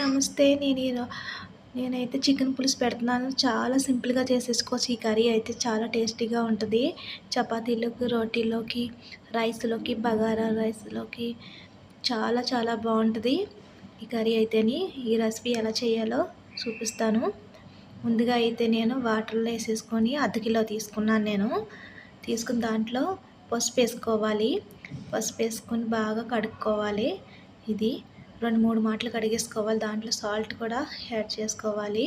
నమస్తే. నేనైతే చికెన్ పులుసు పెడుతున్నాను. చాలా సింపుల్‌గా చేసేసుకోవచ్చు. ఈ కర్రీ అయితే చాలా టేస్టీగా ఉంటది. చపాతీలోకి, రోటీలోకి, రైస్‌లోకి, బగారా రైస్‌లోకి చాలా చాలా బావుంటది. ఈ కర్రీ అయితేని. ఈ రెసిపీ ఎలా చేయాలో చూపిస్తాను. ముందుగా అయితే నేను వాటర్‌లో ఏసేసుకొని కిలో తీసుకున్నాను నేను. తీసుకున్న దాంట్లో పసుపేసుకోవాలి. పసుపేసుకొని బాగా కడుక్కోవాలి. ఇది 2, 3 మాటలు కడిగేసుకోవాలి. దాంట్లో సాల్ట్ కూడా యాడ్ చేసుకోవాలి.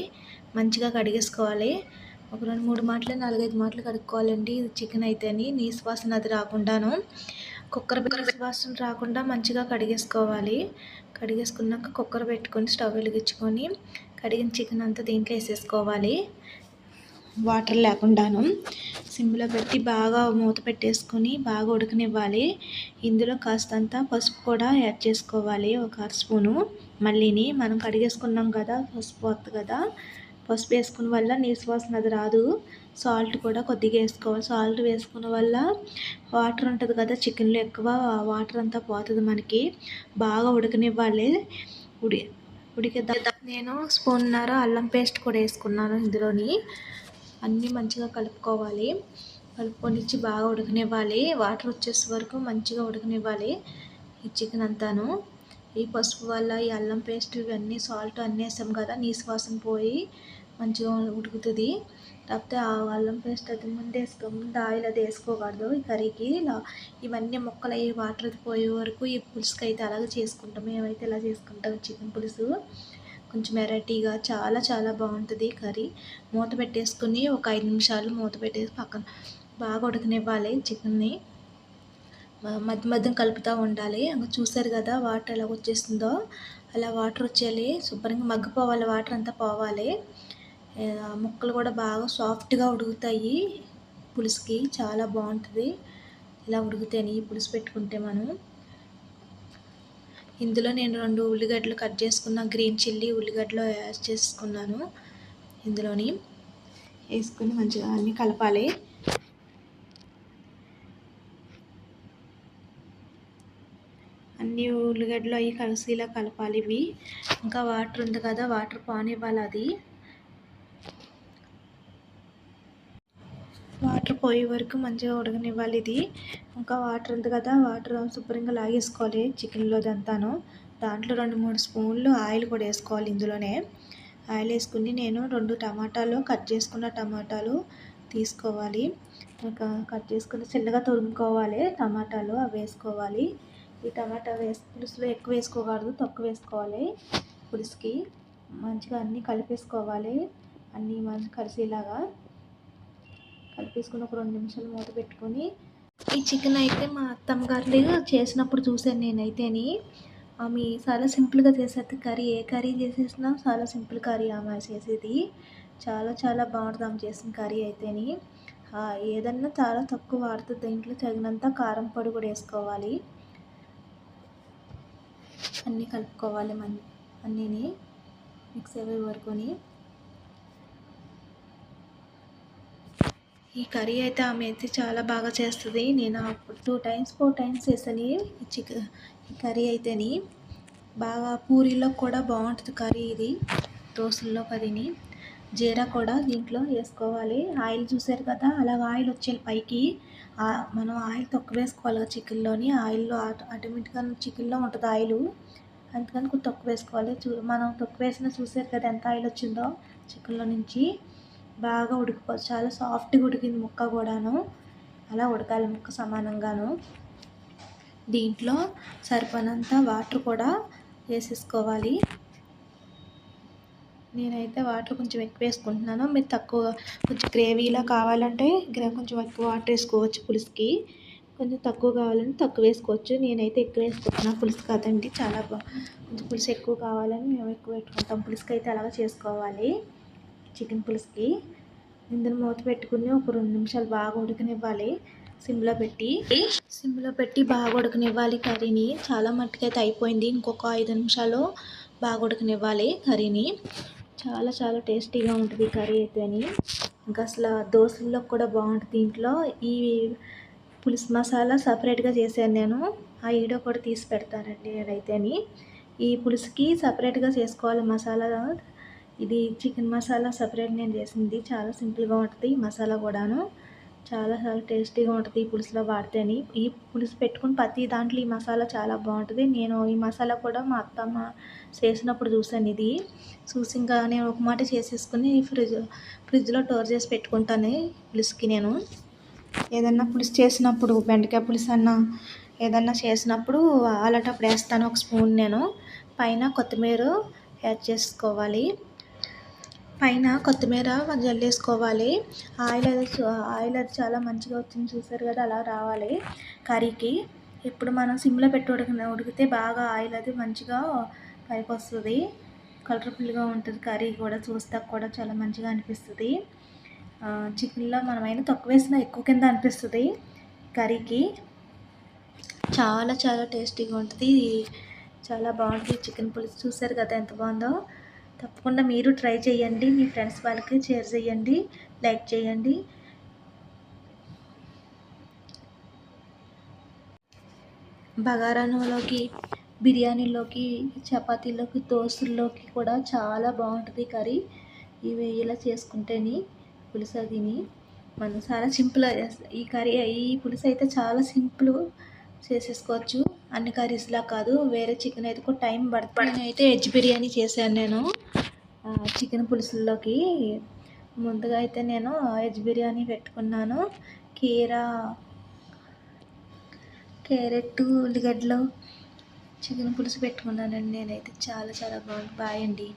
మంచిగా కడిగేసుకోవాలి. ఒక 2, 3 మాటలు 4, 5 మాటలు కడుక్కోవాలండి. ఇది చికెన్ అయితేని నీసు వాసన అది రాకుండాను. నీసు వాసన రాకుండా మంచిగా కడిగేసుకోవాలి. కడిగేసుకున్నాక కుక్కర్ పెట్టుకొని స్టవ్ వెలిగించుకొని కడిగిన చికెన్ అంతా దీంట్లో వేసేసుకోవాలి. వాటర్ లేకుండాను సిమ్లో పెట్టి బాగా మూత పెట్టేసుకొని బాగా ఉడకనివ్వాలి. ఇందులో కాస్తంత పసుపు కూడా యాడ్ చేసుకోవాలి. ఒక అర స్పూను. మళ్ళీని మనం కడిగేసుకున్నాం కదా, పసుపు పోతుంది కదా, పసుపు వేసుకున్న వల్ల నీసు వాసన అది రాదు. సాల్ట్ కూడా కొద్దిగా వేసుకోవాలి. సాల్ట్ వేసుకున్న వల్ల వాటర్ ఉంటుంది కదా చికెన్లో, ఎక్కువ వాటర్ అంతా పోతుంది మనకి. బాగా ఉడకనివ్వాలి. ఉడికేద్దాం. నేను స్పూన్నర అల్లం పేస్ట్ కూడా వేసుకున్నాను ఇందులోని. అన్నీ మంచిగా కలుపుకోవాలి. కలుపుకొనిచ్చి బాగా ఉడకనివ్వాలి. వాటర్ వచ్చేసే వరకు మంచిగా ఉడకనివ్వాలి ఈ చికెన్ అంతాను. ఈ పసుపు వల్ల, ఈ అల్లం పేస్ట్, ఇవన్నీ సాల్ట్ అన్నీ వేసాం కదా, నీసు వాసన పోయి మంచిగా ఉడుకుతుంది. కాకపోతే ఆ అల్లం పేస్ట్ అది ముందు ఆయిల్ అది వేసుకోకూడదు ఈ కర్రీకి. ఇవన్నీ ముక్కలు అయ్యి వాటర్ అది పోయే వరకు ఈ పులుసుకి అయితే అలాగే చేసుకుంటాం. మేమైతే ఇలా చేసుకుంటాం చికెన్ పులుసు. కొంచెం వెరైటీగా చాలా చాలా బాగుంటుంది కర్రీ. మూత పెట్టేసుకుని ఒక 5 నిమిషాలు మూత పెట్టేసి పక్కన బాగా ఉడకనివ్వాలి చికెన్ని. మధ్య మధ్య కలుపుతూ ఉండాలి. చూసారు కదా వాటర్ ఎలా వచ్చేస్తుందో, అలా వాటర్ వచ్చేయాలి. శుభ్రంగా మగ్గిపోవాలి, వాటర్ అంతా పోవాలి. ముక్కలు కూడా బాగా సాఫ్ట్గా ఉడుకుతాయి. పులుసుకి చాలా బాగుంటుంది ఇలా ఉడికితేనే. ఈ పులుసు పెట్టుకుంటే మనం ఇందులో నేను 2 ఉల్లిగడ్డలు కట్ చేసుకున్న, గ్రీన్ చిల్లీ ఉల్లిగడ్డలు యాడ్ చేసుకున్నాను. ఇందులోని వేసుకొని మంచిగా అన్నీ కలపాలి. అన్ని ఉల్లిగడ్డలు అవి కలిసిలా కలపాలి ఇవి. ఇంకా వాటర్ ఉంది కదా, వాటర్ పోనివ్వాలి. అది వాటర్ పోయే వరకు మంచిగా ఉడకనివ్వాలి ఇది. ఇంకా వాటర్ ఉంది కదా, వాటర్ శుభ్రంగా లాగేసుకోవాలి చికెన్లోది అంతాను. దాంట్లో 2, 3 స్పూన్లు ఆయిల్ కూడా వేసుకోవాలి ఇందులోనే. ఆయిల్ వేసుకుని నేను 2 టమాటాలు, కట్ చేసుకున్న టమాటాలు తీసుకోవాలి. ఇంకా కట్ చేసుకుని చిన్నగా తురుముకోవాలి టమాటాలు, అవి వేసుకోవాలి. ఈ టమాటా పులుసులో ఎక్కువ వేసుకోకూడదు, తక్కువ వేసుకోవాలి పులుసుకి. మంచిగా అన్నీ కలిపేసుకోవాలి. అన్నీ మంచిగా కలిసేలాగా కలిపేసుకుని ఒక 2 నిమిషాలు మూత పెట్టుకొని, ఈ చికెన్ అయితే మా అత్తమ్మ గారు చేసినప్పుడు చూశాను నేనైతేని. ఆమె చాలా సింపుల్గా చేసేది కర్రీ. ఏ కర్రీ చేసేసినా చాలా సింపుల్ కర్రీ ఆమె చేసేది. చాలా చాలా బాగుంటుంది ఆమె చేసిన కర్రీ అయితేని. ఏదన్నా చాలా తక్కువ వాడుతుంది. దీంట్లో తగినంత కారం పొడి కూడా వేసుకోవాలి. అన్నీ కలుపుకోవాలి అన్నీని మిక్స్ అయ్యే వరకుని. ఈ కర్రీ అయితే ఆమె అయితే చాలా బాగా చేస్తుంది. నేను 2 టైమ్స్ 4 టైమ్స్ చేశాను ఈ కర్రీ అయితేని. బాగా పూరీలో కూడా బాగుంటుంది కర్రీ ఇది, దోశల్లో కర్రీని. జీరా కూడా దీంట్లో వేసుకోవాలి. ఆయిల్ చూసారు కదా, అలాగ ఆయిల్ వచ్చేది పైకి. మనం ఆయిల్ తక్కువ వేసుకోవాలి కదా చికెన్లోని. ఆయిల్లో ఆటోమేటిక్గా చికెన్లో ఉంటుంది ఆయిల్, అందుకని కొంచెం తక్కువ వేసుకోవాలి. మనం తక్కువ వేసినా చూసారు కదా ఎంత ఆయిల్ వచ్చిందో చికెన్లో నుంచి. బాగా ఉడికిపోతుంది, చాలా సాఫ్ట్గా ఉడికింది ముక్క కూడాను. అలా ఉడకాలి ముక్క సమానంగాను. దీంట్లో సరిపడినంత వాటర్ కూడా వేసేసుకోవాలి. నేనైతే వాటర్ కొంచెం ఎక్కువ వేసుకుంటున్నాను. మీరు తక్కువ, కొంచెం గ్రేవీలా కావాలంటే కొంచెం ఎక్కువ వాటర్ వేసుకోవచ్చు పులుసుకి. కొంచెం తక్కువ కావాలంటే తక్కువ వేసుకోవచ్చు. నేనైతే ఎక్కువ వేసుకుంటున్నాను పులుసు కదండి, చాలా కొంచెం పులుసు ఎక్కువ కావాలని మేము ఎక్కువ పెట్టుకుంటాం. పులుసుకి అయితే అలాగ చేసుకోవాలి చికెన్ పులుసుకి. ఇందులో మూత పెట్టుకుని ఒక 2 నిమిషాలు బాగా ఉడకనివ్వాలి సిమ్లో పెట్టి బాగా ఉడకనివ్వాలి కర్రీని. చాలా మట్టుకైతే అయిపోయింది. ఇంకొక 5 నిమిషాలు బాగా ఉడకనివ్వాలి కర్రీని. చాలా చాలా టేస్టీగా ఉంటుంది కర్రీ అయితేని. ఇంకా అసలు దోశల్లో కూడా బాగుంటుంది. దీంట్లో ఈ పులుసు మసాలా సపరేట్గా చేశాను నేను. ఆ వీడియో కూడా తీసి పెడతానండి నేనైతేని. ఈ పులుసుకి సపరేట్గా చేసుకోవాలి మసాలా. ఇది చికెన్ మసాలా సపరేట్ నేను చేసింది. చాలా సింపుల్గా ఉంటుంది ఈ మసాలా కూడాను. చాలా చాలా టేస్టీగా ఉంటుంది ఈ పులుసులో వాడితేని. ఈ పులుసు పెట్టుకుని ప్రతి దాంట్లో ఈ మసాలా చాలా బాగుంటుంది. నేను ఈ మసాలా కూడా మా అత్తమ్మ చేసినప్పుడు చూసాను ఇది. చూసి ఇంకా నేను ఒక మాట చేసేసుకుని ఫ్రిడ్జ్లో స్టోర్ చేసి పెట్టుకుంటాను పులుసుకి. నేను ఏదన్నా పులుసు చేసినప్పుడు బెండకాయ పులుసు అన్నా ఏదన్నా చేసినప్పుడు అలాంటప్పుడు వేస్తాను ఒక స్పూన్. నేను పైన కొత్తిమీర యాడ్ చేసుకోవాలి. పైన కొత్తిమీర జల్లేసుకోవాలి. ఆయిల్ అది చాలా మంచిగా వచ్చింది చూసారు కదా, అలా రావాలి కర్రీకి. ఇప్పుడు మనం సిమ్లో పెట్టి ఉడికితే బాగా ఆయిల్ అది మంచిగా పైకి వస్తుంది. కలర్ఫుల్గా ఉంటుంది కర్రీ కూడా, చూస్తాక కూడా చాలా మంచిగా అనిపిస్తుంది. చికెన్లో మనమైనా తక్కువ వేసినా ఎక్కువ కింద అనిపిస్తుంది కర్రీకి. చాలా చాలా టేస్టీగా ఉంటుంది. చాలా బాగుంటుంది చికెన్ పులుసు. చూసారు కదా ఎంత బాగుందో. తప్పకుండా మీరు ట్రై చేయండి. మీ ఫ్రెండ్స్ వాళ్ళకి షేర్ చేయండి, లైక్ చేయండి. బగారాలోకి, బిర్యానీలోకి, చపాతీలోకి, దోశల్లోకి కూడా చాలా బాగుంటుంది కర్రీ. ఇవి ఇలా చేసుకుంటేని పులుసు అదిని మనం చాలా సింపుల్గా ఈ కర్రీ. ఈ పులుసు అయితే చాలా సింపుల్ చేసేసుకోవచ్చు. అన్ని కర్రీస్లా కాదు, వేరే చికెన్ అయితే కూడా టైం పడుతుంది. నేనైతే వెజ్ బిర్యానీ చేశాను నేను చికెన్ పులుసుల్లోకి. ముందుగా అయితే నేను వెజ్ బిర్యానీ పెట్టుకున్నాను. క్యారెట్, ఉల్లిగడ్డలు చికెన్ పులుసు పెట్టుకున్నానండి నేనైతే. చాలా చాలా బాగుంది. బాయ్ అండి.